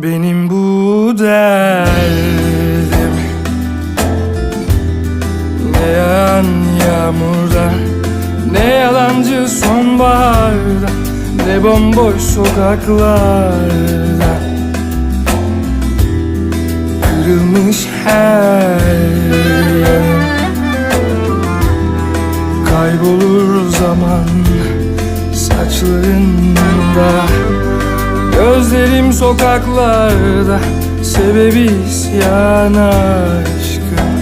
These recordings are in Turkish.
benim bu derdim. Ne yağan yağmurda, ne yalancı sonbaharda, ne bomboş sokaklarda. Kırılmış her yanım, kaybolur zaman saçlarında. Gözlerim sokaklarda, sebebi isyan aşkım.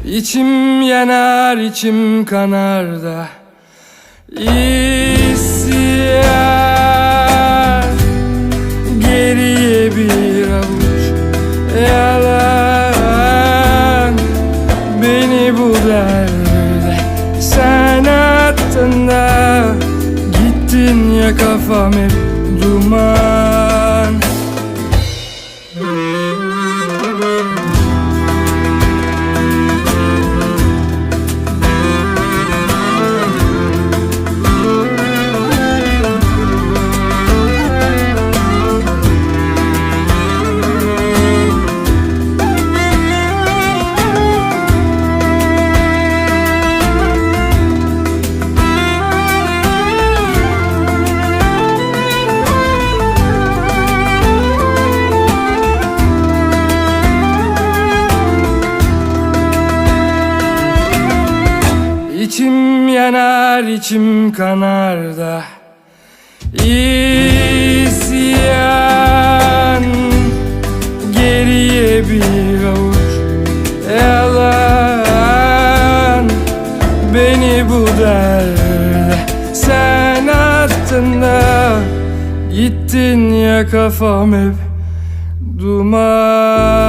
İçim yanar, içim kanar da isyan. Geriye bir avuç yalan, beni bu derde sen attın da gittin ya, kafam hep duman. İçim yanar, içim kanar da isyan. Geriye bir avuç yalan, beni bu derde sen attın da gittin ya, kafam hep duman.